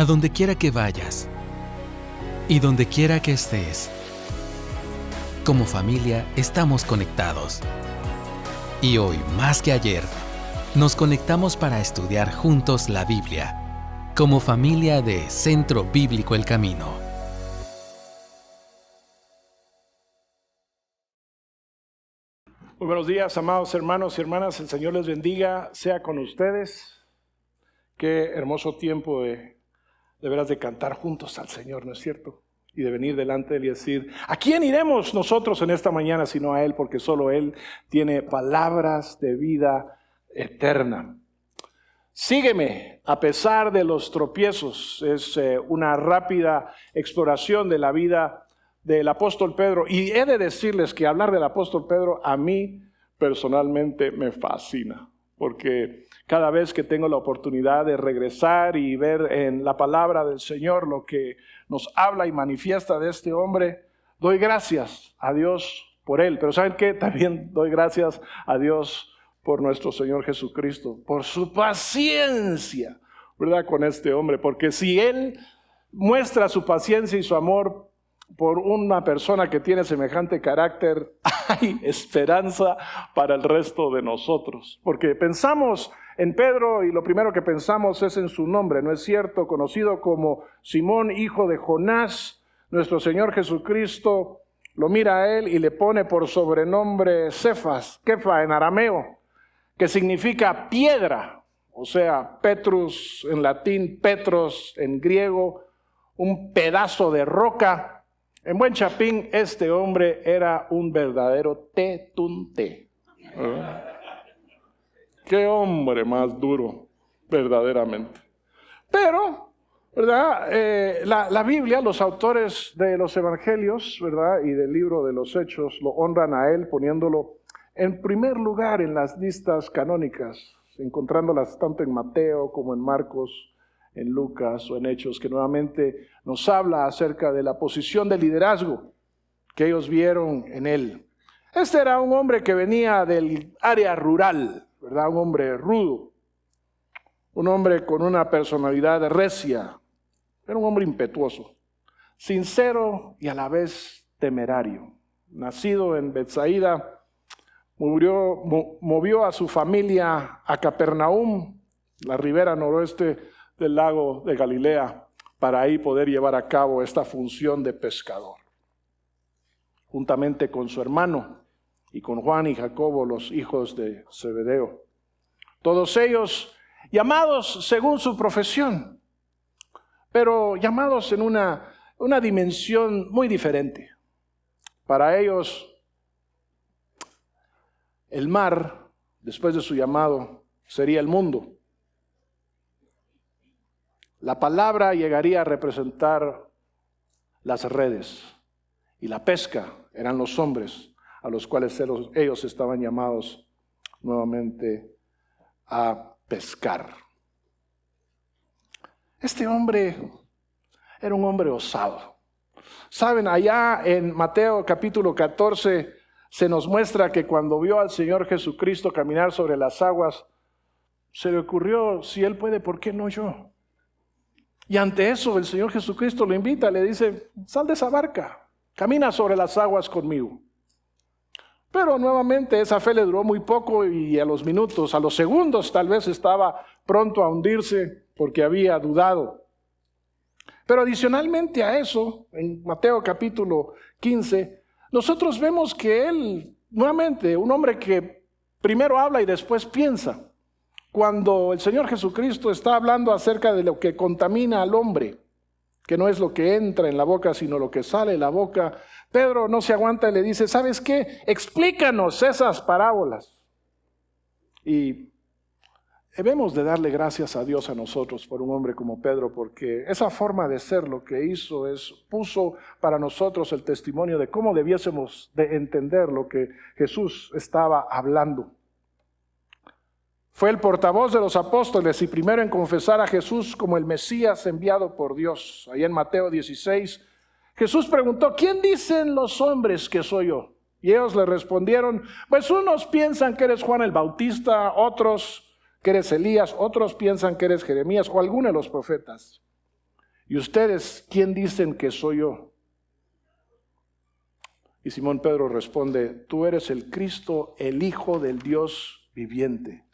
A donde quiera que vayas y donde quiera que estés, como familia estamos conectados. Y hoy, más que ayer, nos conectamos para estudiar juntos la Biblia, como familia de Centro Bíblico El Camino. Muy buenos días, amados hermanos y hermanas. El Señor les bendiga, sea con ustedes. Qué hermoso tiempo de veras de cantar juntos al Señor, ¿no es cierto? Y de venir delante de Él y decir, ¿a quién iremos nosotros en esta mañana sino a Él? Porque solo Él tiene palabras de vida eterna. Sígueme a pesar de los tropiezos. Es una rápida exploración de la vida del apóstol Pedro. Y he de decirles que hablar del apóstol Pedro a mí personalmente me fascina. Porque cada vez que tengo la oportunidad de regresar y ver en la palabra del Señor lo que nos habla y manifiesta de este hombre, doy gracias a Dios por él. Pero ¿saben qué? También doy gracias a Dios por nuestro Señor Jesucristo, por su paciencia, ¿verdad? Con este hombre. Porque si Él muestra su paciencia y su amor por una persona que tiene semejante carácter, hay esperanza para el resto de nosotros. Porque pensamos en Pedro y lo primero que pensamos es en su nombre, ¿no es cierto? Conocido como Simón, hijo de Jonás, nuestro Señor Jesucristo lo mira a él y le pone por sobrenombre Cefas, Kefa en arameo, que significa piedra, o sea, Petrus en latín, Petros en griego, un pedazo de roca. En buen chapín, este hombre era un verdadero tetunte. Qué hombre más duro, verdaderamente. Pero, ¿verdad? La Biblia, los autores de los evangelios, ¿verdad? Y del libro de los Hechos lo honran a él poniéndolo en primer lugar en las listas canónicas, encontrándolas tanto en Mateo como en Marcos, en Lucas o en Hechos, que nuevamente nos habla acerca de la posición de liderazgo que ellos vieron en él. Este era un hombre que venía del área rural, ¿verdad? Un hombre rudo, un hombre con una personalidad recia, era un hombre impetuoso, sincero y a la vez temerario. Nacido en Betsaida, movió a su familia a Capernaum, la ribera noroeste del lago de Galilea, para ahí poder llevar a cabo esta función de pescador. Juntamente con su hermano y con Juan y Jacobo, los hijos de Zebedeo. Todos ellos llamados según su profesión, pero llamados en una dimensión muy diferente. Para ellos, el mar, después de su llamado, sería el mundo. La palabra llegaría a representar las redes y la pesca eran los hombres a los cuales ellos estaban llamados nuevamente a pescar. Este hombre era un hombre osado. Saben, allá en Mateo capítulo 14 se nos muestra que cuando vio al Señor Jesucristo caminar sobre las aguas, se le ocurrió, si Él puede, ¿por qué no yo? Y ante eso el Señor Jesucristo lo invita, le dice, sal de esa barca, camina sobre las aguas conmigo. Pero nuevamente esa fe le duró muy poco y a los minutos, a los segundos tal vez estaba pronto a hundirse porque había dudado. Pero adicionalmente a eso, en Mateo capítulo 15, nosotros vemos que él, nuevamente, un hombre que primero habla y después piensa. Cuando el Señor Jesucristo está hablando acerca de lo que contamina al hombre, que no es lo que entra en la boca, sino lo que sale de la boca, Pedro no se aguanta y le dice, ¿sabes qué? Explícanos esas parábolas. Y debemos de darle gracias a Dios a nosotros por un hombre como Pedro, porque esa forma de ser lo que hizo puso para nosotros el testimonio de cómo debiésemos de entender lo que Jesús estaba hablando. Fue el portavoz de los apóstoles y primero en confesar a Jesús como el Mesías enviado por Dios. Ahí en Mateo 16, Jesús preguntó, ¿quién dicen los hombres que soy yo? Y ellos le respondieron, pues unos piensan que eres Juan el Bautista, otros que eres Elías, otros piensan que eres Jeremías o alguno de los profetas. ¿Y ustedes quién dicen que soy yo? Y Simón Pedro responde, tú eres el Cristo, el Hijo del Dios viviente.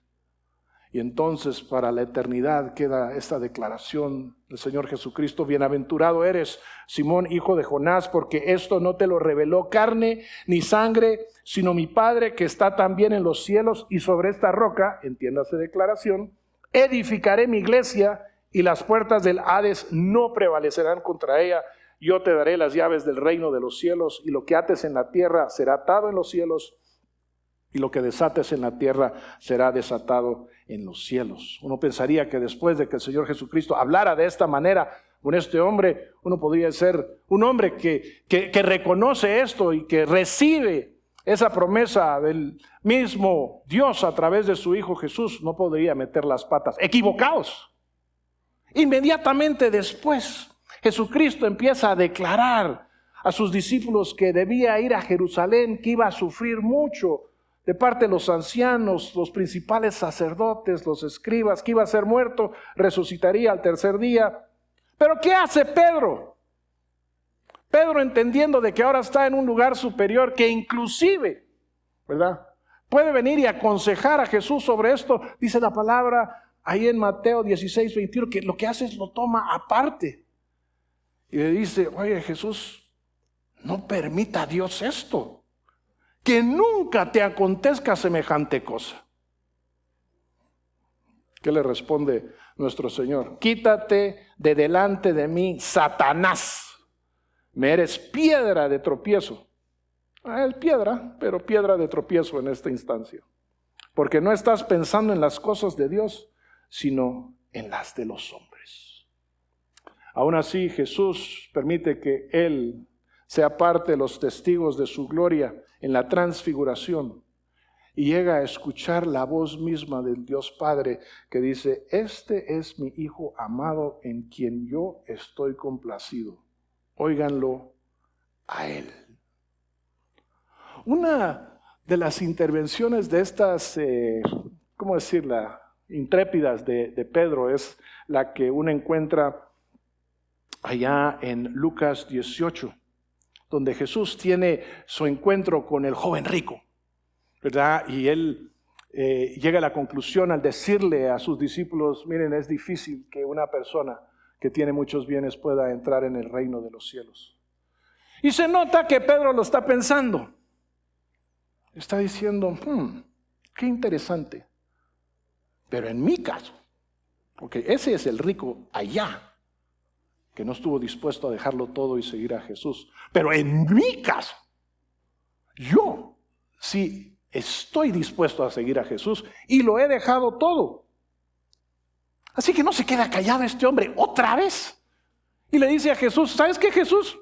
Y entonces para la eternidad queda esta declaración del Señor Jesucristo, bienaventurado eres, Simón, hijo de Jonás, porque esto no te lo reveló carne ni sangre, sino mi Padre que está también en los cielos, y sobre esta roca, entiéndase declaración, edificaré mi iglesia y las puertas del Hades no prevalecerán contra ella. Yo te daré las llaves del reino de los cielos, y lo que ates en la tierra será atado en los cielos, y lo que desates en la tierra será desatado en los cielos. Uno pensaría que después de que el Señor Jesucristo hablara de esta manera con este hombre, uno podría ser un hombre que reconoce esto y que recibe esa promesa del mismo Dios a través de su Hijo Jesús. No podría meter las patas. Equivocados. Inmediatamente después, Jesucristo empieza a declarar a sus discípulos que debía ir a Jerusalén, que iba a sufrir mucho de parte de los ancianos, los principales sacerdotes, los escribas, que iba a ser muerto, resucitaría al tercer día. Pero ¿qué hace Pedro? Pedro, entendiendo de que ahora está en un lugar superior, que inclusive, ¿verdad?, puede venir y aconsejar a Jesús sobre esto, dice la palabra ahí en Mateo 16, 21, que lo que hace es lo toma aparte. Y le dice, oye Jesús, no permita a Dios esto. Que nunca te acontezca semejante cosa. ¿Qué le responde nuestro Señor? Quítate de delante de mí, Satanás. Me eres piedra de tropiezo. Es piedra, pero piedra de tropiezo en esta instancia. Porque no estás pensando en las cosas de Dios, sino en las de los hombres. Aún así, Jesús permite que Él sea parte de los testigos de su gloria en la transfiguración, y llega a escuchar la voz misma del Dios Padre que dice, este es mi Hijo amado en quien yo estoy complacido, óiganlo a Él. Una de las intervenciones de estas, ¿cómo decirla?, intrépidas de Pedro es la que uno encuentra allá en Lucas 18, donde Jesús tiene su encuentro con el joven rico, ¿verdad? Y él llega a la conclusión al decirle a sus discípulos, miren, es difícil que una persona que tiene muchos bienes pueda entrar en el reino de los cielos. Y se nota que Pedro lo está pensando. Está diciendo, qué interesante. Pero en mi caso, porque ese es el rico allá, que no estuvo dispuesto a dejarlo todo y seguir a Jesús. Pero en mi caso, yo sí estoy dispuesto a seguir a Jesús y lo he dejado todo. Así que no se queda callado este hombre otra vez. Y le dice a Jesús, ¿sabes qué, Jesús?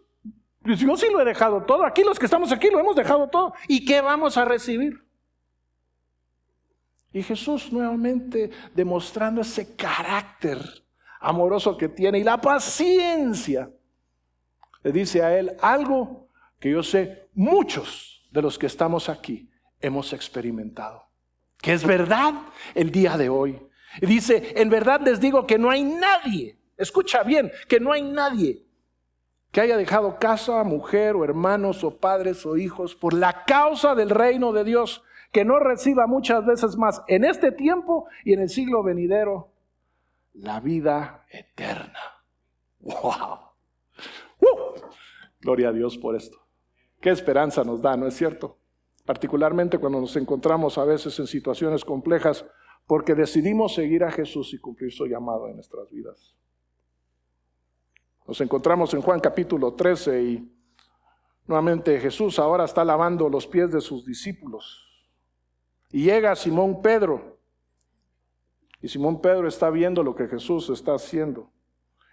Pues yo sí lo he dejado todo. Aquí los que estamos aquí lo hemos dejado todo. ¿Y qué vamos a recibir? Y Jesús nuevamente demostrando ese carácter amoroso que tiene y la paciencia, le dice a él algo que yo sé muchos de los que estamos aquí hemos experimentado, que es verdad el día de hoy. Y dice, en verdad les digo que no hay nadie, escucha bien, que no hay nadie que haya dejado casa, mujer o hermanos o padres o hijos por la causa del reino de Dios, que no reciba muchas veces más en este tiempo y en el siglo venidero la vida eterna. ¡Wow! Gloria a Dios por esto. Qué esperanza nos da, ¿no es cierto? Particularmente cuando nos encontramos a veces en situaciones complejas, porque decidimos seguir a Jesús y cumplir su llamado en nuestras vidas. Nos encontramos en Juan capítulo 13 y nuevamente Jesús ahora está lavando los pies de sus discípulos. Y llega Simón Pedro. Y Simón Pedro está viendo lo que Jesús está haciendo.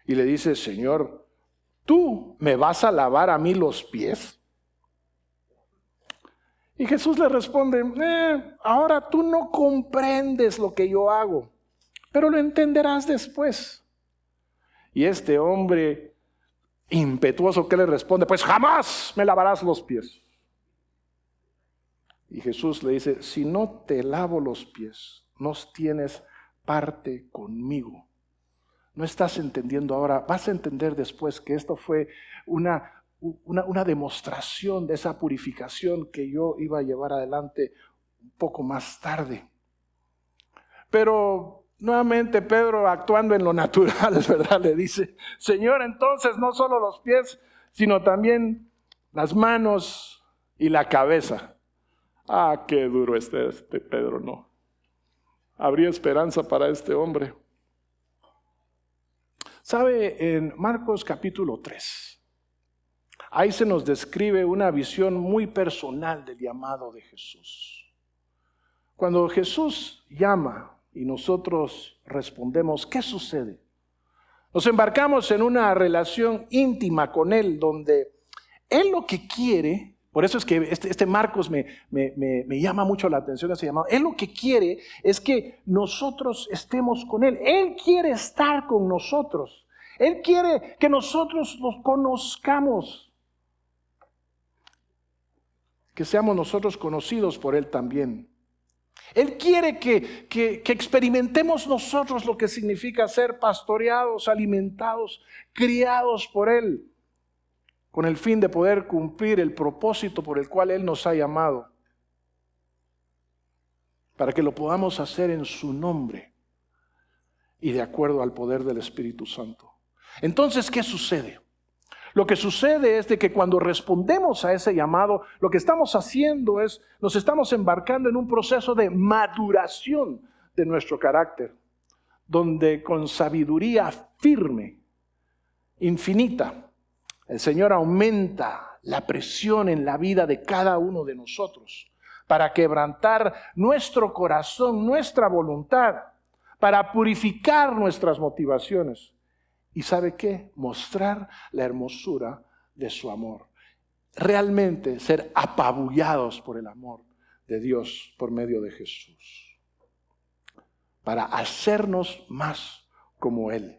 Y le dice, Señor, ¿tú me vas a lavar a mí los pies? Y Jesús le responde, ahora tú no comprendes lo que yo hago, pero lo entenderás después. Y este hombre impetuoso, ¿qué le responde? Pues jamás me lavarás los pies. Y Jesús le dice, si no te lavo los pies, no tienes parte conmigo. No estás entendiendo ahora, vas a entender después que esto fue una demostración de esa purificación que yo iba a llevar adelante un poco más tarde. Pero nuevamente Pedro, actuando en lo natural, ¿verdad? Le dice, Señor, entonces no solo los pies, sino también las manos y la cabeza. Ah, qué duro este Pedro, ¿no? Habría esperanza para este hombre. ¿Sabe? En Marcos capítulo 3, ahí se nos describe una visión muy personal del llamado de Jesús. Cuando Jesús llama y nosotros respondemos, ¿qué sucede? Nos embarcamos en una relación íntima con Él, donde Él lo que quiere, por eso es que este Marcos me llama mucho la atención ese llamado. Él lo que quiere es que nosotros estemos con Él. Él quiere estar con nosotros. Él quiere que nosotros los conozcamos. Que seamos nosotros conocidos por Él también. Él quiere que experimentemos nosotros lo que significa ser pastoreados, alimentados, criados por Él, con el fin de poder cumplir el propósito por el cual Él nos ha llamado, para que lo podamos hacer en su nombre y de acuerdo al poder del Espíritu Santo. Entonces, ¿qué sucede? Lo que sucede es de que cuando respondemos a ese llamado, lo que estamos haciendo es, nos estamos embarcando en un proceso de maduración de nuestro carácter, donde con sabiduría firme, infinita, el Señor aumenta la presión en la vida de cada uno de nosotros para quebrantar nuestro corazón, nuestra voluntad, para purificar nuestras motivaciones. ¿Y sabe qué? Mostrar la hermosura de su amor. Realmente ser apabullados por el amor de Dios por medio de Jesús. Para hacernos más como Él.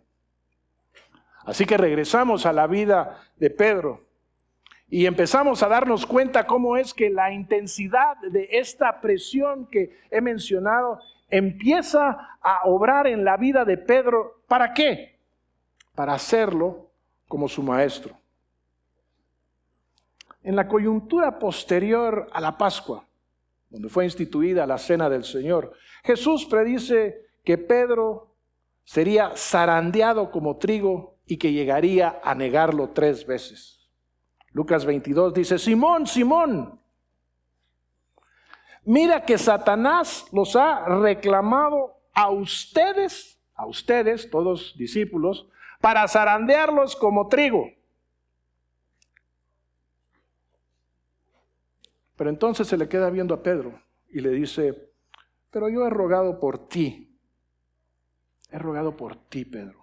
Así que regresamos a la vida de Pedro y empezamos a darnos cuenta cómo es que la intensidad de esta presión que he mencionado empieza a obrar en la vida de Pedro. ¿Para qué? Para hacerlo como su maestro. En la coyuntura posterior a la Pascua, donde fue instituida la Cena del Señor, Jesús predice que Pedro sería zarandeado como trigo y que llegaría a negarlo 3 veces. Lucas 22 dice, Simón, Simón, mira que Satanás los ha reclamado a ustedes, todos discípulos, para zarandearlos como trigo. Pero entonces se le queda viendo a Pedro y le dice, pero yo he rogado por ti, Pedro,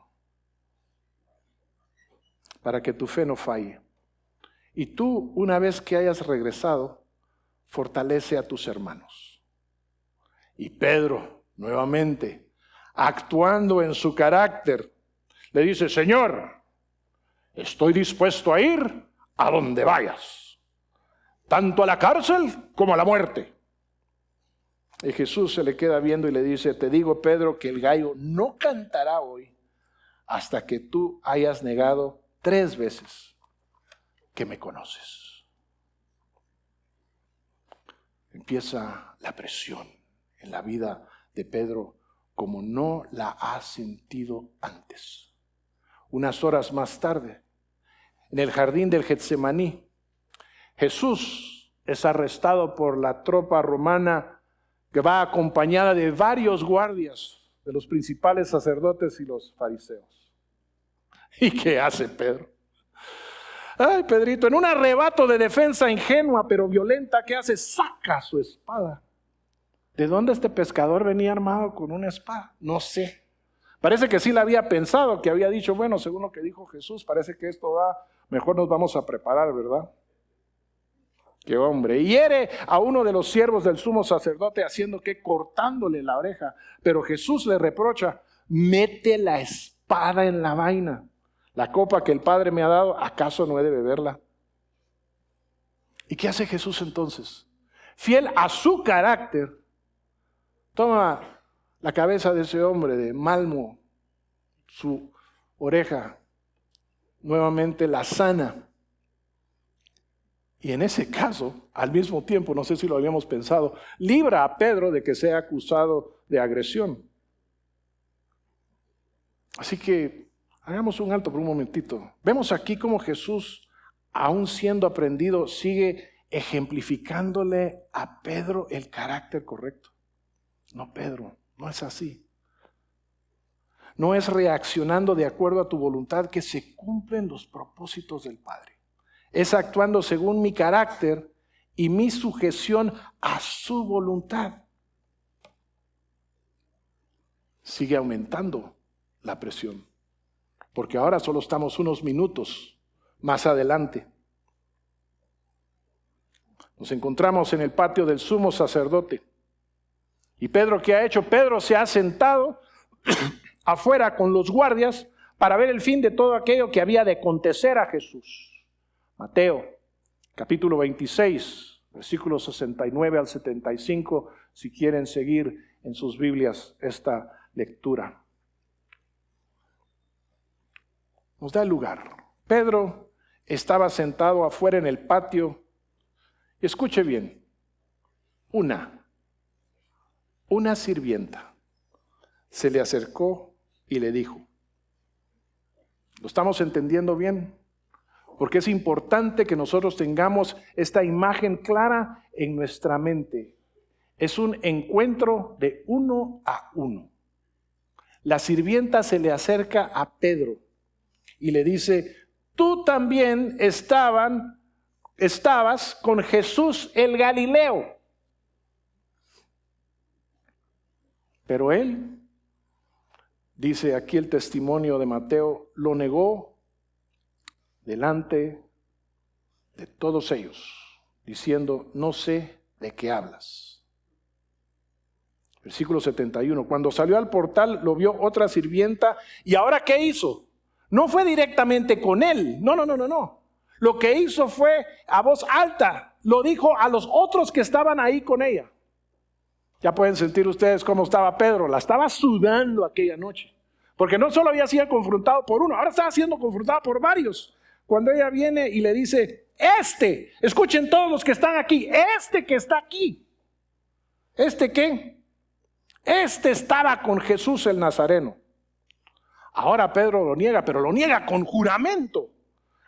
para que tu fe no falle. Y tú, una vez que hayas regresado, fortalece a tus hermanos. Y Pedro, nuevamente, actuando en su carácter, le dice, Señor, estoy dispuesto a ir a donde vayas, tanto a la cárcel como a la muerte. Y Jesús se le queda viendo y le dice, te digo, Pedro, que el gallo no cantará hoy hasta que tú hayas negado 3 veces que me conoces. Empieza la presión en la vida de Pedro como no la ha sentido antes. Unas horas más tarde, en el jardín del Getsemaní, Jesús es arrestado por la tropa romana que va acompañada de varios guardias de los principales sacerdotes y los fariseos. ¿Y qué hace Pedro? Ay, Pedrito, en un arrebato de defensa ingenua pero violenta, ¿qué hace? Saca su espada. ¿De dónde este pescador venía armado con una espada? No sé. Parece que sí la había pensado, que había dicho, bueno, según lo que dijo Jesús, parece que esto va, mejor nos vamos a preparar, ¿verdad? ¡Qué hombre! Y hiere a uno de los siervos del sumo sacerdote, haciendo que cortándole la oreja. Pero Jesús le reprocha, mete la espada en la vaina. La copa que el Padre me ha dado, ¿acaso no he de beberla? ¿Y qué hace Jesús entonces? Fiel a su carácter, toma la cabeza de ese hombre de Malmo, su oreja nuevamente la sana. Y en ese caso, al mismo tiempo, no sé si lo habíamos pensado, libra a Pedro de que sea acusado de agresión. Así que hagamos un alto por un momentito. Vemos aquí cómo Jesús, aún siendo aprendido, sigue ejemplificándole a Pedro el carácter correcto. No, Pedro, no es así. No es reaccionando de acuerdo a tu voluntad que se cumplen los propósitos del Padre. Es actuando según mi carácter y mi sujeción a su voluntad. Sigue aumentando la presión, porque ahora solo estamos unos minutos más adelante. Nos encontramos en el patio del sumo sacerdote. ¿Y Pedro qué ha hecho? Pedro se ha sentado afuera con los guardias para ver el fin de todo aquello que había de acontecer a Jesús. Mateo, capítulo 26, versículos 69 al 75, si quieren seguir en sus Biblias esta lectura. Nos da el lugar. Pedro estaba sentado afuera en el patio. Y escuche bien, una sirvienta se le acercó y le dijo, ¿lo estamos entendiendo bien? Porque es importante que nosotros tengamos esta imagen clara en nuestra mente. Es un encuentro de uno a uno. La sirvienta se le acerca a Pedro y le dice, tú también estabas con Jesús el Galileo. Pero él, dice aquí el testimonio de Mateo, lo negó delante de todos ellos, diciendo, no sé de qué hablas. Versículo 71, cuando salió al portal lo vio otra sirvienta, ¿y ahora qué hizo? No fue directamente con él, no. Lo que hizo fue a voz alta, lo dijo a los otros que estaban ahí con ella. Ya pueden sentir ustedes cómo estaba Pedro, la estaba sudando aquella noche. Porque no solo había sido confrontado por uno, ahora estaba siendo confrontado por varios. Cuando ella viene y le dice, escuchen todos los que están aquí, que está aquí. ¿Qué? Estaba con Jesús el Nazareno. Ahora Pedro lo niega, pero lo niega con juramento.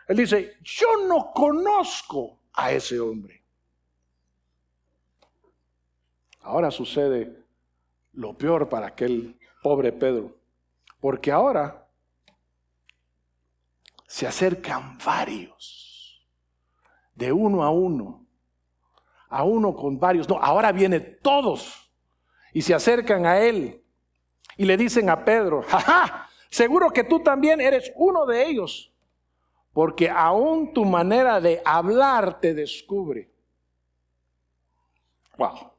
Él dice, yo no conozco a ese hombre. Ahora sucede lo peor para aquel pobre Pedro, porque ahora se acercan varios, de uno a uno con varios. No, ahora vienen todos y se acercan a él y le dicen a Pedro, ¡jaja! Seguro que tú también eres uno de ellos, porque aún tu manera de hablar te descubre. Wow.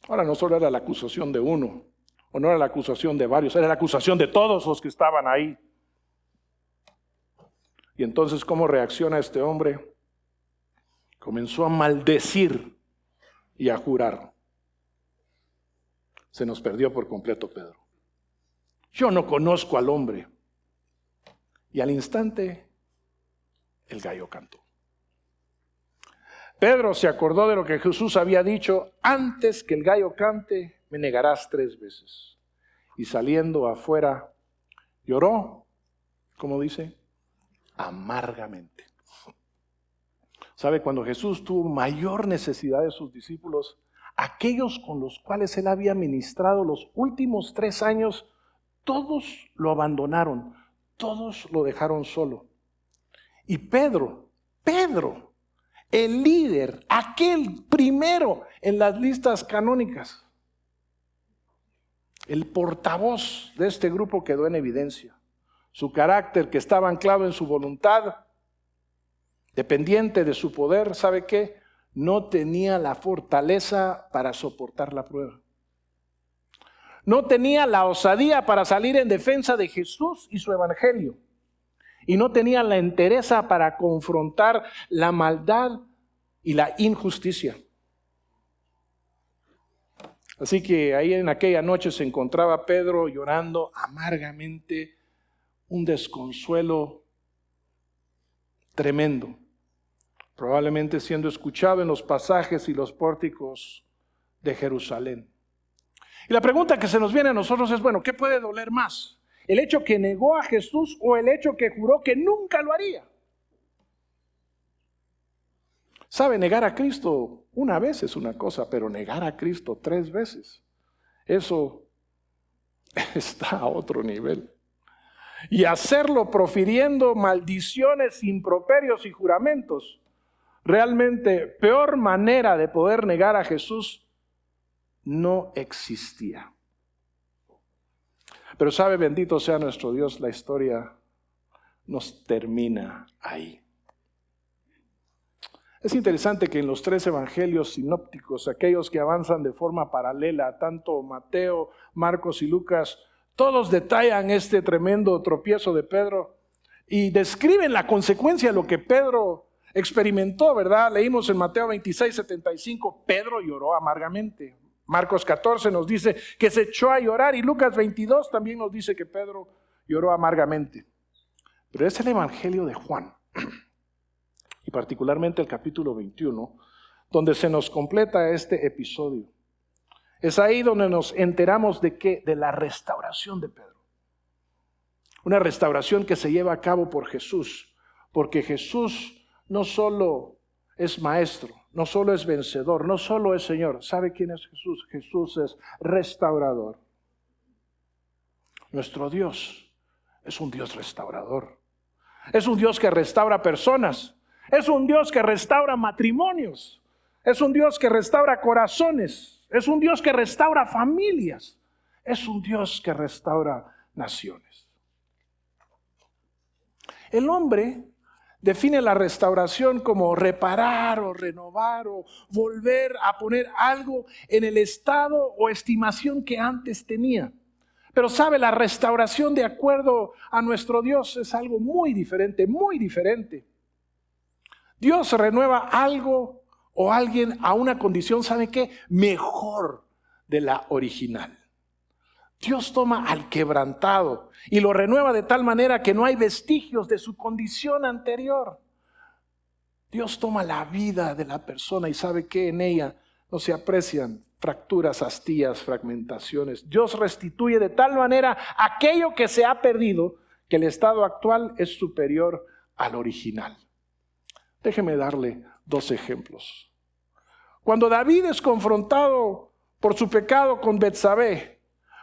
Ahora no solo era la acusación de uno, o no era la acusación de varios, era la acusación de todos los que estaban ahí. Y entonces, ¿cómo reacciona este hombre? Comenzó a maldecir y a jurar. Se nos perdió por completo Pedro. Yo no conozco al hombre. Y al instante, el gallo cantó. Pedro se acordó de lo que Jesús había dicho, antes que el gallo cante, me negarás 3 veces. Y saliendo afuera, lloró, ¿cómo dice? Amargamente. ¿Sabe? Cuando Jesús tuvo mayor necesidad de sus discípulos, aquellos con los cuales él había ministrado los últimos 3 años, todos lo abandonaron, todos lo dejaron solo. Y Pedro, el líder, aquel primero en las listas canónicas, el portavoz de este grupo, quedó en evidencia. Su carácter, que estaba anclado en su voluntad, dependiente de su poder, ¿sabe qué? No tenía la fortaleza para soportar la prueba. No tenía la osadía para salir en defensa de Jesús y su evangelio. Y no tenía la entereza para confrontar la maldad y la injusticia. Así que ahí en aquella noche se encontraba Pedro llorando amargamente, un desconsuelo tremendo, probablemente siendo escuchado en los pasajes y los pórticos de Jerusalén. Y la pregunta que se nos viene a nosotros es, bueno, ¿qué puede doler más? ¿El hecho que negó a Jesús o el hecho que juró que nunca lo haría? ¿Sabe? Negar a Cristo una vez es una cosa, pero negar a Cristo 3 veces, eso está a otro nivel. Y hacerlo profiriendo maldiciones, improperios y juramentos. Realmente, peor manera de poder negar a Jesús no existía. Pero sabe, bendito sea nuestro Dios, la historia nos termina ahí. Es interesante que en los 3 evangelios sinópticos, aquellos que avanzan de forma paralela, tanto Mateo, Marcos y Lucas, todos detallan este tremendo tropiezo de Pedro y describen la consecuencia de lo que Pedro experimentó, ¿verdad? Leímos en Mateo 26:75, Pedro lloró amargamente. Marcos 14 nos dice que se echó a llorar y Lucas 22 también nos dice que Pedro lloró amargamente. Pero es el evangelio de Juan, y particularmente el capítulo 21, donde se nos completa este episodio. Es ahí donde nos enteramos de qué, de la restauración de Pedro. Una restauración que se lleva a cabo por Jesús, porque Jesús no solo es maestro, no solo es vencedor, no solo es Señor. ¿Sabe quién es Jesús? Jesús es restaurador. Nuestro Dios es un Dios restaurador. Es un Dios que restaura personas. Es un Dios que restaura matrimonios. Es un Dios que restaura corazones. Es un Dios que restaura familias. Es un Dios que restaura naciones. El hombre define la restauración como reparar o renovar o volver a poner algo en el estado o estimación que antes tenía. Pero sabe, la restauración de acuerdo a nuestro Dios es algo muy diferente, muy diferente. Dios renueva algo o alguien a una condición, ¿sabe qué? Mejor de la original. Dios toma al quebrantado y lo renueva de tal manera que no hay vestigios de su condición anterior. Dios toma la vida de la persona y sabe que en ella no se aprecian fracturas, astillas, fragmentaciones. Dios restituye de tal manera aquello que se ha perdido que el estado actual es superior al original. Déjeme darle 2 ejemplos. Cuando David es confrontado por su pecado con Betsabé,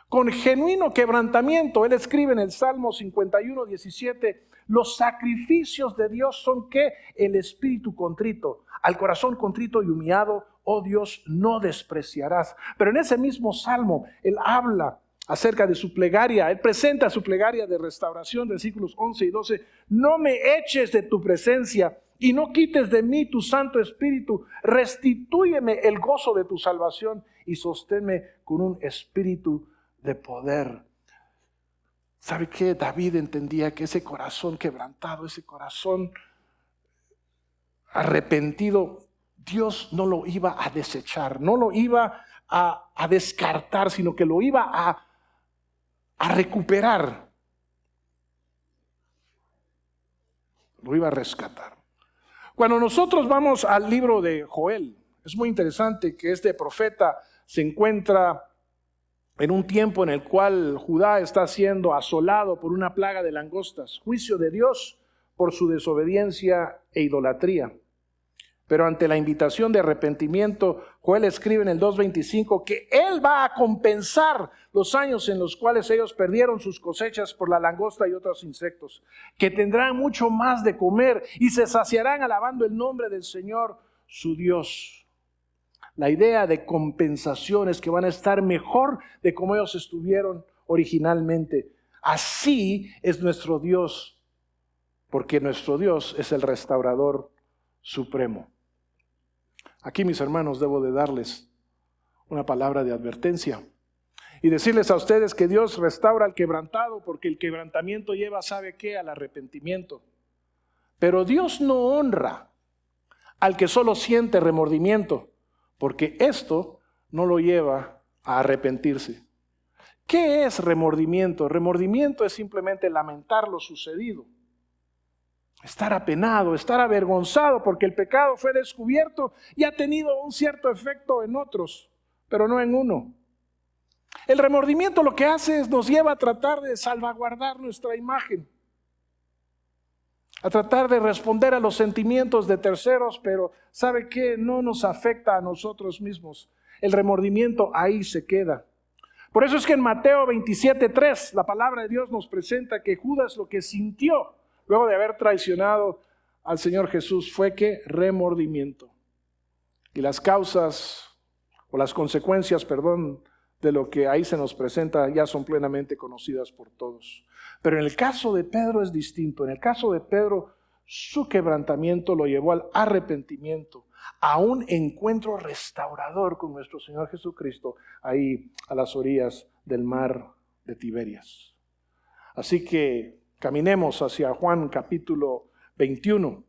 con genuino quebrantamiento, él escribe en el Salmo 51:17, los sacrificios de Dios son que el espíritu contrito, al corazón contrito y humillado, oh Dios, no despreciarás. Pero en ese mismo Salmo, él habla acerca de su plegaria, él presenta su plegaria de restauración, versículos 11 y 12, no me eches de tu presencia y no quites de mí tu Santo Espíritu, restitúyeme el gozo de tu salvación y sosténme con un espíritu de poder. ¿Sabe qué? David entendía que ese corazón quebrantado, ese corazón arrepentido, Dios no lo iba a desechar, no lo iba a descartar, sino que lo iba a recuperar, lo iba a rescatar. Cuando nosotros vamos al libro de Joel, es muy interesante que este profeta se encuentra en un tiempo en el cual Judá está siendo asolado por una plaga de langostas, juicio de Dios por su desobediencia e idolatría. Pero ante la invitación de arrepentimiento, Joel escribe en el 2:25 que él va a compensar los años en los cuales ellos perdieron sus cosechas por la langosta y otros insectos, que tendrán mucho más de comer y se saciarán alabando el nombre del Señor su Dios. La idea de compensación es que van a estar mejor de como ellos estuvieron originalmente. Así es nuestro Dios, porque nuestro Dios es el restaurador supremo. Aquí, mis hermanos, debo de darles una palabra de advertencia y decirles a ustedes que Dios restaura al quebrantado, porque el quebrantamiento lleva, ¿sabe qué?, al arrepentimiento. Pero Dios no honra al que solo siente remordimiento, porque esto no lo lleva a arrepentirse. ¿Qué es remordimiento? Remordimiento es simplemente lamentar lo sucedido. Estar apenado, estar avergonzado porque el pecado fue descubierto y ha tenido un cierto efecto en otros, pero no en uno. El remordimiento lo que hace es nos lleva a tratar de salvaguardar nuestra imagen, a tratar de responder a los sentimientos de terceros, pero ¿sabe qué? No nos afecta a nosotros mismos. El remordimiento ahí se queda. Por eso es que en Mateo 27:3 la palabra de Dios nos presenta que Judas lo que sintió luego de haber traicionado al Señor Jesús fue que remordimiento. Y las causas o las consecuencias, de lo que ahí se nos presenta ya son plenamente conocidas por todos. Pero en el caso de Pedro es distinto. En el caso de Pedro, su quebrantamiento lo llevó al arrepentimiento, a un encuentro restaurador con nuestro Señor Jesucristo, ahí a las orillas del mar de Tiberias. Así que caminemos hacia Juan capítulo 21.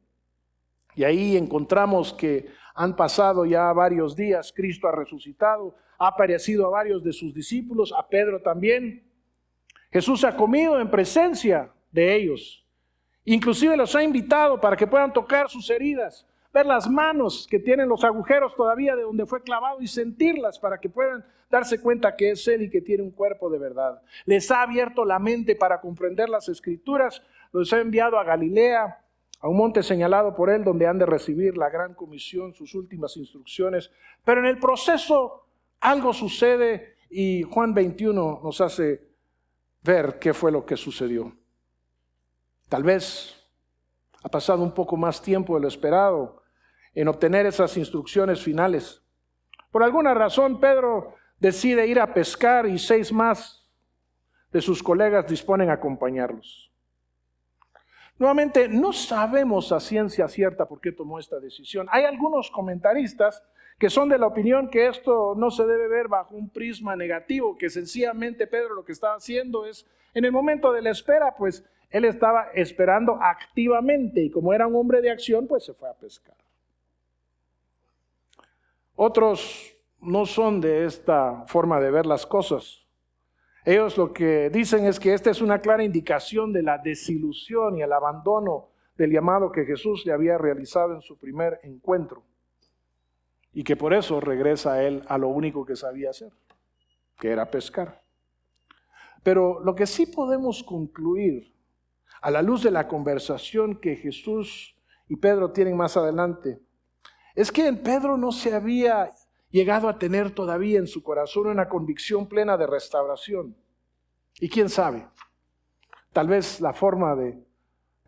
Y ahí encontramos que han pasado ya varios días, Cristo ha resucitado, ha aparecido a varios de sus discípulos, a Pedro también. Jesús ha comido en presencia de ellos. Inclusive los ha invitado para que puedan tocar sus heridas, ver las manos que tienen los agujeros todavía de donde fue clavado y sentirlas para que puedan darse cuenta que es Él y que tiene un cuerpo de verdad. Les ha abierto la mente para comprender las Escrituras, los ha enviado a Galilea, a un monte señalado por Él donde han de recibir la gran comisión, sus últimas instrucciones. Pero en el proceso algo sucede y Juan 21 nos hace ver qué fue lo que sucedió. Tal vez ha pasado un poco más tiempo de lo esperado en obtener esas instrucciones finales. Por alguna razón, Pedro decide ir a pescar y 6 más de sus colegas disponen a acompañarlos. Nuevamente, no sabemos a ciencia cierta por qué tomó esta decisión. Hay algunos comentaristas que son de la opinión que esto no se debe ver bajo un prisma negativo, que sencillamente Pedro lo que estaba haciendo es, en el momento de la espera, pues él estaba esperando activamente y como era un hombre de acción, pues se fue a pescar. Otros no son de esta forma de ver las cosas. Ellos lo que dicen es que esta es una clara indicación de la desilusión y el abandono del llamado que Jesús le había realizado en su primer encuentro. Y que por eso regresa a él a lo único que sabía hacer, que era pescar. Pero lo que sí podemos concluir a la luz de la conversación que Jesús y Pedro tienen más adelante, es que en Pedro no se había llegado a tener todavía en su corazón una convicción plena de restauración. Y quién sabe, tal vez la forma de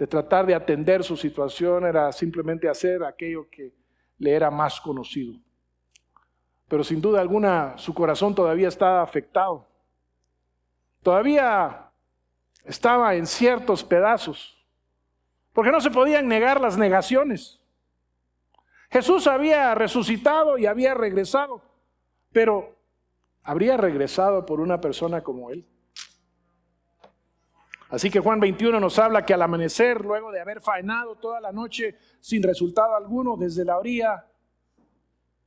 tratar de atender su situación era simplemente hacer aquello que le era más conocido. Pero sin duda alguna su corazón todavía estaba afectado. Todavía estaba en ciertos pedazos, porque no se podían negar las negaciones. Jesús había resucitado y había regresado, pero ¿habría regresado por una persona como Él? Así que Juan 21 nos habla que al amanecer, luego de haber faenado toda la noche sin resultado alguno desde la orilla,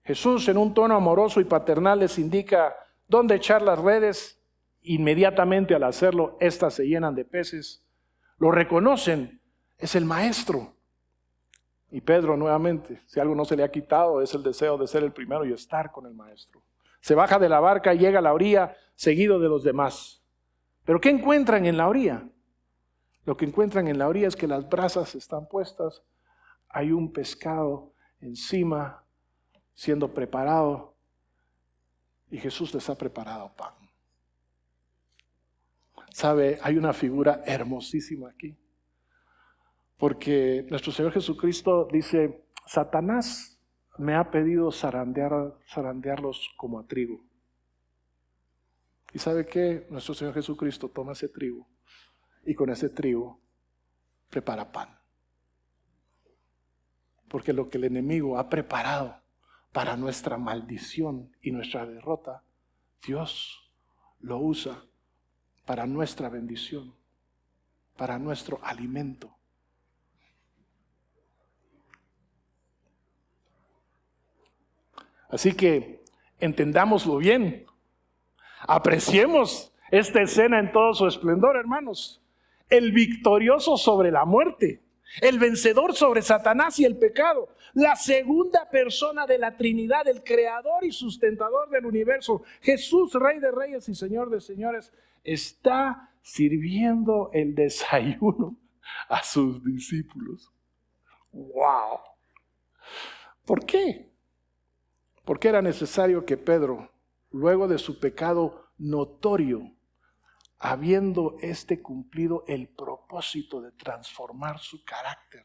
Jesús en un tono amoroso y paternal les indica dónde echar las redes. Inmediatamente al hacerlo, estas se llenan de peces. Lo reconocen, es el maestro. Y Pedro nuevamente, si algo no se le ha quitado, es el deseo de ser el primero y estar con el maestro. Se baja de la barca y llega a la orilla seguido de los demás. ¿Pero qué encuentran en la orilla? Lo que encuentran en la orilla es que las brasas están puestas, hay un pescado encima siendo preparado y Jesús les ha preparado pan. ¿Sabe? Hay una figura hermosísima aquí. Porque nuestro Señor Jesucristo dice, Satanás me ha pedido zarandearlos como a trigo. ¿Y sabe qué? Nuestro Señor Jesucristo toma ese trigo y con ese trigo prepara pan. Porque lo que el enemigo ha preparado para nuestra maldición y nuestra derrota, Dios lo usa para nuestra bendición, para nuestro alimento. Así que entendámoslo bien, apreciemos esta escena en todo su esplendor, hermanos. El victorioso sobre la muerte, el vencedor sobre Satanás y el pecado, la segunda persona de la Trinidad, el creador y sustentador del universo, Jesús, Rey de Reyes y Señor de Señores, está sirviendo el desayuno a sus discípulos. ¡Wow! ¿Por qué? Porque era necesario que Pedro, luego de su pecado notorio, habiendo cumplido el propósito de transformar su carácter,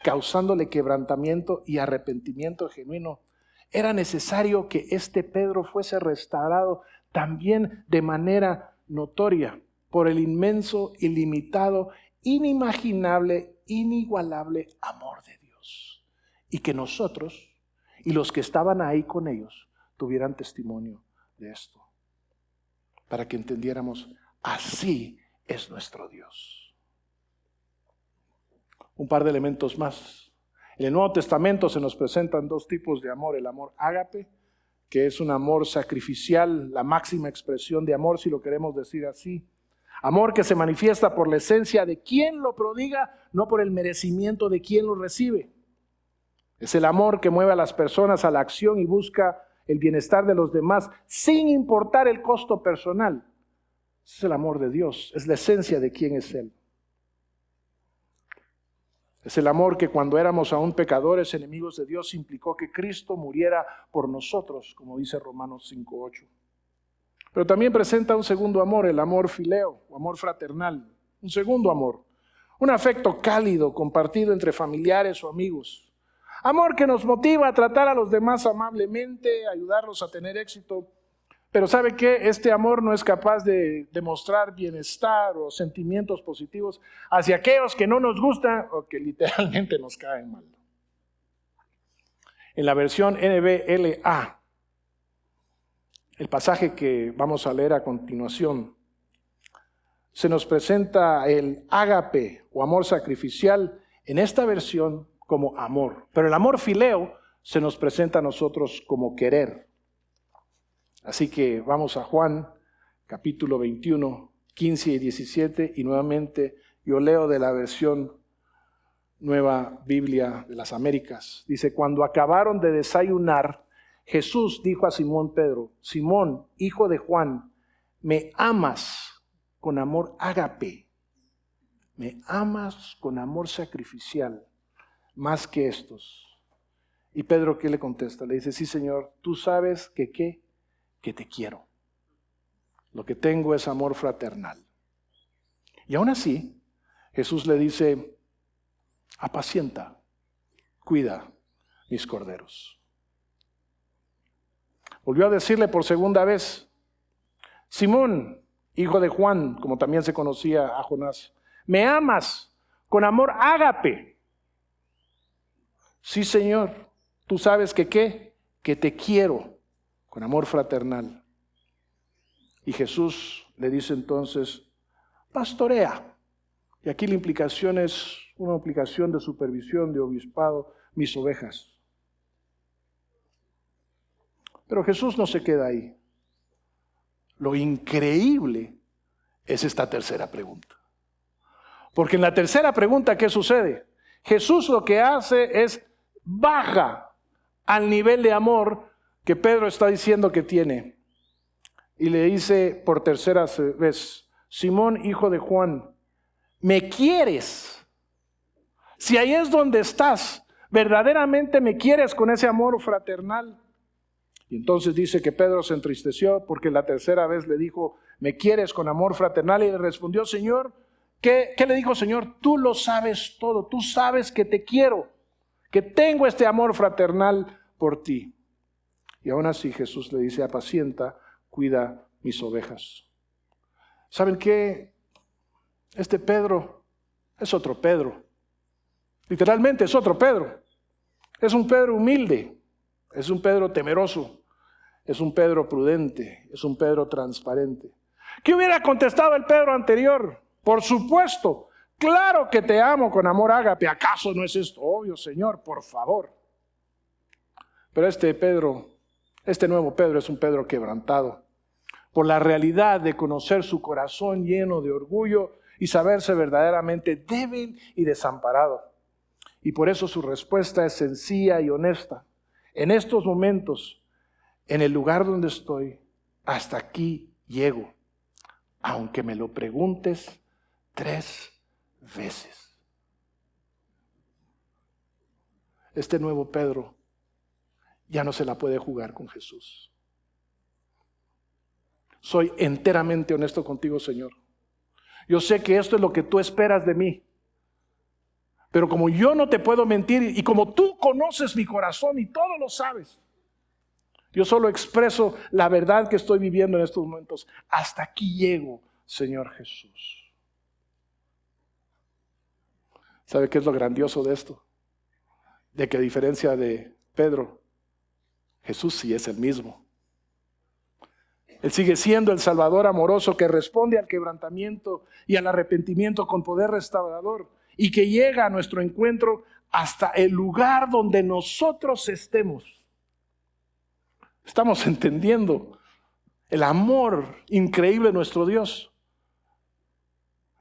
causándole quebrantamiento y arrepentimiento genuino, era necesario que Pedro fuese restaurado también de manera notoria por el inmenso, ilimitado, inimaginable, inigualable amor de Dios. Y que nosotros y los que estaban ahí con ellos tuvieran testimonio de esto, para que entendiéramos, así es nuestro Dios. Un par de elementos más. En el Nuevo Testamento se nos presentan dos tipos de amor. El amor ágape, que es un amor sacrificial, la máxima expresión de amor, si lo queremos decir así. Amor que se manifiesta por la esencia de quien lo prodiga, no por el merecimiento de quien lo recibe. Es el amor que mueve a las personas a la acción y busca el bienestar de los demás sin importar el costo personal. Es el amor de Dios, es la esencia de quién es Él. Es el amor que cuando éramos aún pecadores, enemigos de Dios, implicó que Cristo muriera por nosotros, como dice Romanos 5:8. Pero también presenta un segundo amor, el amor fileo, o amor fraternal. Un segundo amor, un afecto cálido compartido entre familiares o amigos. Amor que nos motiva a tratar a los demás amablemente, ayudarlos a tener éxito. Pero ¿sabe qué? Este amor no es capaz de demostrar bienestar o sentimientos positivos hacia aquellos que no nos gustan o que literalmente nos caen mal. En la versión NBLA, el pasaje que vamos a leer a continuación, se nos presenta el ágape o amor sacrificial en esta versión como amor. Pero el amor fileo se nos presenta a nosotros como querer. Así que vamos a Juan, capítulo 21, 15 y 17, y nuevamente yo leo de la versión Nueva Biblia de las Américas. Dice, cuando acabaron de desayunar, Jesús dijo a Simón Pedro, Simón, hijo de Juan, ¿me amas con amor ágape? ¿Me amas con amor sacrificial más que estos? Y Pedro, ¿qué le contesta? Le dice, sí, Señor, tú sabes que ¿qué? Que te quiero. Lo que tengo es amor fraternal. Y aún así, Jesús le dice, apacienta, cuida mis corderos. Volvió a decirle por segunda vez, Simón, hijo de Juan, como también se conocía a Jonás, ¿me amas con amor ágape? Sí, Señor, tú sabes que ¿qué? Que te quiero. Con amor fraternal. Y Jesús le dice entonces, pastorea. Y aquí la implicación es una aplicación de supervisión, de obispado, mis ovejas. Pero Jesús no se queda ahí. Lo increíble es esta tercera pregunta. Porque en la tercera pregunta, ¿qué sucede? Jesús lo que hace es baja al nivel de amor que Pedro está diciendo que tiene. Y le dice por tercera vez, Simón, hijo de Juan, ¿me quieres? Si ahí es donde estás, ¿verdaderamente me quieres con ese amor fraternal? Y entonces dice que Pedro se entristeció porque la tercera vez le dijo, ¿me quieres con amor fraternal? Y le respondió, Señor, ¿qué le dijo, Señor? Tú lo sabes todo, tú sabes que te quiero, que tengo este amor fraternal por ti. Y aún así Jesús le dice, apacienta, cuida mis ovejas. ¿Saben qué? Este Pedro es otro Pedro. Literalmente es otro Pedro. Es un Pedro humilde, es un Pedro temeroso, es un Pedro prudente, es un Pedro transparente. ¿Qué hubiera contestado el Pedro anterior? Por supuesto, claro que te amo con amor ágape. ¿Acaso no es esto obvio, Señor? Por favor. Pero este nuevo Pedro es un Pedro quebrantado, por la realidad de conocer su corazón lleno de orgullo y saberse verdaderamente débil y desamparado. Y por eso su respuesta es sencilla y honesta. En estos momentos, en el lugar donde estoy, hasta aquí llego, aunque me lo preguntes 3 veces. Este nuevo Pedro ya no se la puede jugar con Jesús. Soy enteramente honesto contigo, Señor. Yo sé que esto es lo que tú esperas de mí. Pero como yo no te puedo mentir y como tú conoces mi corazón y todo lo sabes, yo solo expreso la verdad que estoy viviendo en estos momentos. Hasta aquí llego, Señor Jesús. ¿Sabe qué es lo grandioso de esto? De que a diferencia de Pedro, Jesús sí es el mismo. Él sigue siendo el Salvador amoroso que responde al quebrantamiento y al arrepentimiento con poder restaurador y que llega a nuestro encuentro hasta el lugar donde nosotros estemos. Estamos entendiendo el amor increíble de nuestro Dios.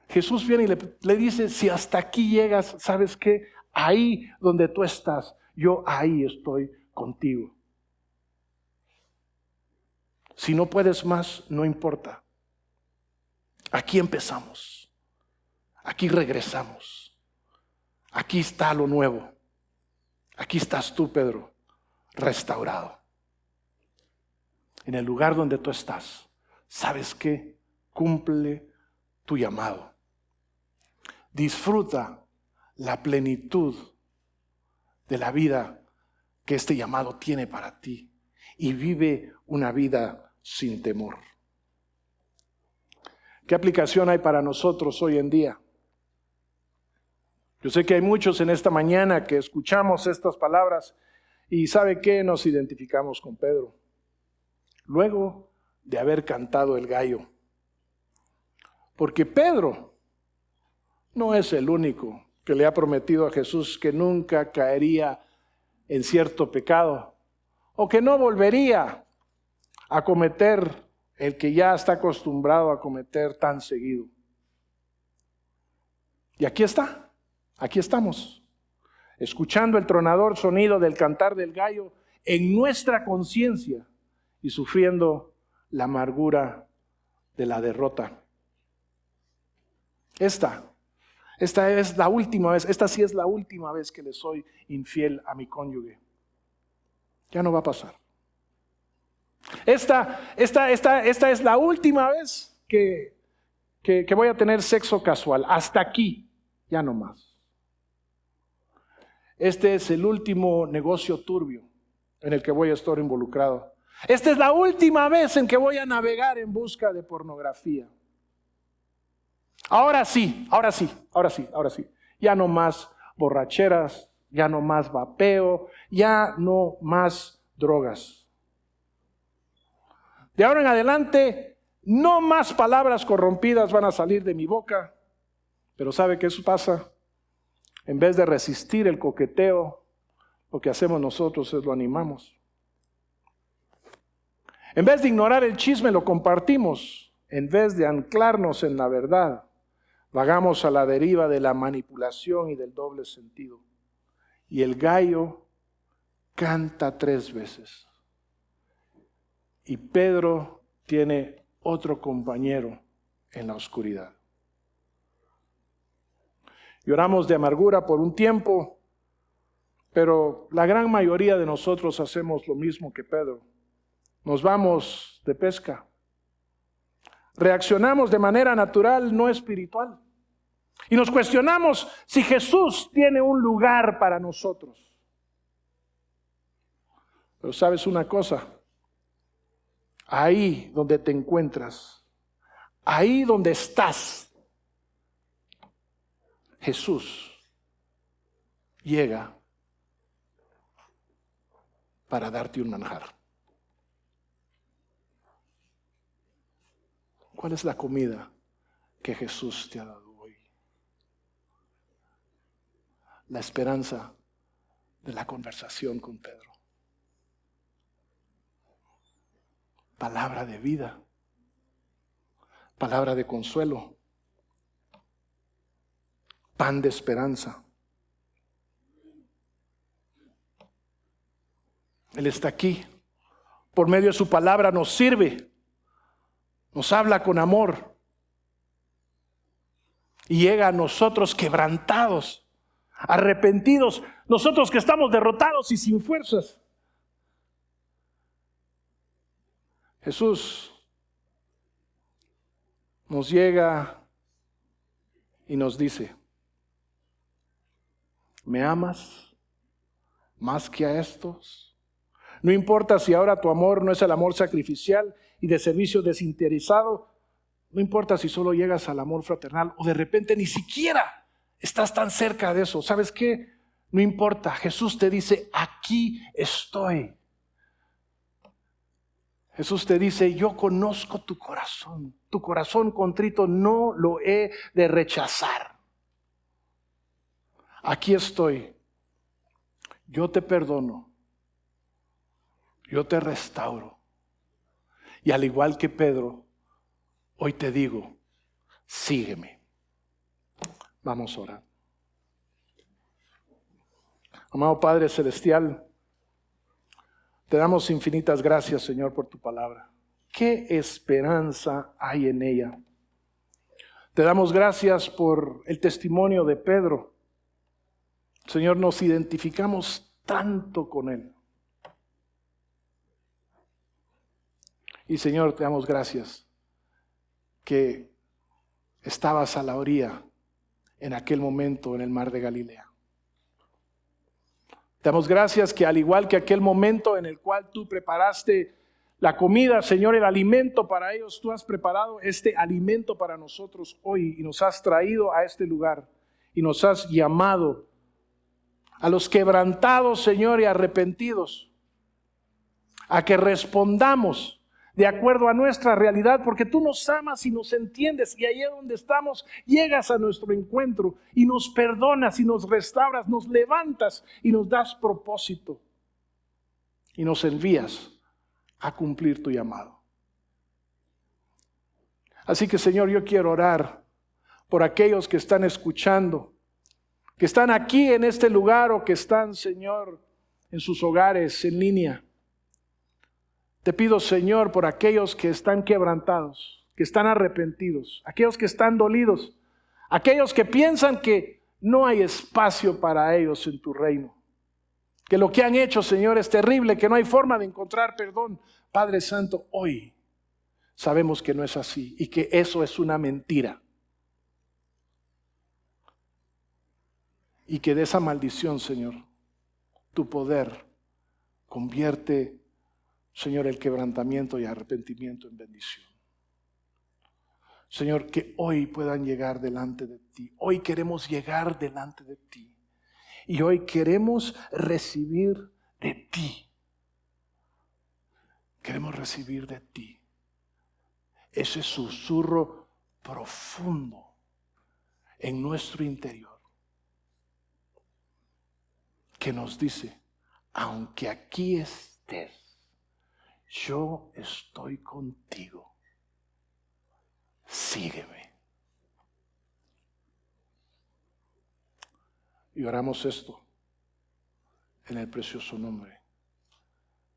Jesús viene y le dice, si hasta aquí llegas, ¿sabes qué? Ahí donde tú estás, yo ahí estoy contigo. Si no puedes más, no importa. Aquí empezamos. Aquí regresamos. Aquí está lo nuevo. Aquí estás tú, Pedro, restaurado. En el lugar donde tú estás, ¿sabes qué? Cumple tu llamado. Disfruta la plenitud de la vida que este llamado tiene para ti y vive una vida sin temor. ¿Qué aplicación hay para nosotros hoy en día? Yo sé que hay muchos en esta mañana que escuchamos estas palabras y ¿sabe qué? Nos identificamos con Pedro. Luego de haber cantado el gallo. Porque Pedro no es el único que le ha prometido a Jesús que nunca caería en cierto pecado o que no volvería a cometer el que ya está acostumbrado a cometer tan seguido. Y aquí estamos, escuchando el tronador sonido del cantar del gallo en nuestra conciencia y sufriendo la amargura de la derrota. Esta es la última vez, esta sí es la última vez que le soy infiel a mi cónyuge. Ya no va a pasar. Esta es la última vez que voy a tener sexo casual. Hasta aquí, ya no más. Este es el último negocio turbio en el que voy a estar involucrado. Esta es la última vez en que voy a navegar en busca de pornografía. Ahora sí. Ya no más borracheras, ya no más vapeo, ya no más drogas. De ahora en adelante, no más palabras corrompidas van a salir de mi boca. Pero ¿sabe qué eso pasa? En vez de resistir el coqueteo, lo que hacemos nosotros es lo animamos. En vez de ignorar el chisme, lo compartimos. En vez de anclarnos en la verdad, vagamos a la deriva de la manipulación y del doble sentido. Y el gallo canta 3 veces. Y Pedro tiene otro compañero en la oscuridad. Lloramos de amargura por un tiempo, pero la gran mayoría de nosotros hacemos lo mismo que Pedro. Nos vamos de pesca. Reaccionamos de manera natural, no espiritual. Y nos cuestionamos si Jesús tiene un lugar para nosotros. Pero ¿sabes una cosa? Ahí donde te encuentras, ahí donde estás, Jesús llega para darte un manjar. ¿Cuál es la comida que Jesús te ha dado hoy? La esperanza de la conversación con Pedro. Palabra de vida palabra de consuelo, pan de esperanza. Él está aquí. Por medio de su palabra nos sirve, nos habla con amor y llega a nosotros quebrantados, arrepentidos, nosotros que estamos derrotados y sin fuerzas. Jesús nos llega y nos dice: ¿me amas más que a estos? No importa si ahora tu amor no es el amor sacrificial y de servicio desinteresado. No importa si solo llegas al amor fraternal o de repente ni siquiera estás tan cerca de eso. ¿Sabes qué? No importa. Jesús te dice: aquí estoy. Jesús te dice: yo conozco tu corazón contrito no lo he de rechazar. Aquí estoy, yo te perdono, yo te restauro. Y al igual que Pedro, hoy te digo: sígueme. Vamos a orar. Amado Padre Celestial, te damos infinitas gracias, Señor, por tu palabra. ¿Qué esperanza hay en ella? Te damos gracias por el testimonio de Pedro. Señor, nos identificamos tanto con él. Y Señor, te damos gracias que estabas a la orilla en aquel momento en el mar de Galilea. Te damos gracias que al igual que aquel momento en el cual tú preparaste la comida, Señor, el alimento para ellos, tú has preparado este alimento para nosotros hoy y nos has traído a este lugar y nos has llamado a los quebrantados, Señor, y arrepentidos, a que respondamos de acuerdo a nuestra realidad, porque tú nos amas y nos entiendes, y ahí donde estamos llegas a nuestro encuentro y nos perdonas y nos restauras, nos levantas y nos das propósito y nos envías a cumplir tu llamado. Así que, Señor, yo quiero orar por aquellos que están escuchando, que están aquí en este lugar o que están, Señor, en sus hogares en línea. Te pido, Señor, por aquellos que están quebrantados, que están arrepentidos, aquellos que están dolidos, aquellos que piensan que no hay espacio para ellos en tu reino, que lo que han hecho, Señor, es terrible, que no hay forma de encontrar perdón. Padre Santo, hoy sabemos que no es así y que eso es una mentira. Y que de esa maldición, Señor, tu poder convierte, Señor, el quebrantamiento y arrepentimiento en bendición. Señor, que hoy puedan llegar delante de ti. Hoy queremos llegar delante de ti. Y hoy queremos recibir de ti. Queremos recibir de ti ese susurro profundo en nuestro interior que nos dice: aunque aquí estés, yo estoy contigo. Sígueme. Y oramos esto en el precioso nombre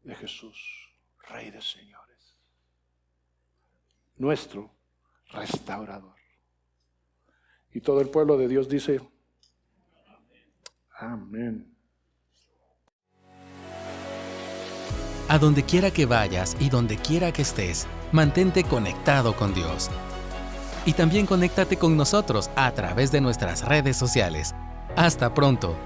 de Jesús, Rey de señores, nuestro restaurador. Y todo el pueblo de Dios dice: amén. A donde quiera que vayas y donde quiera que estés, mantente conectado con Dios. Y también conéctate con nosotros a través de nuestras redes sociales. Hasta pronto.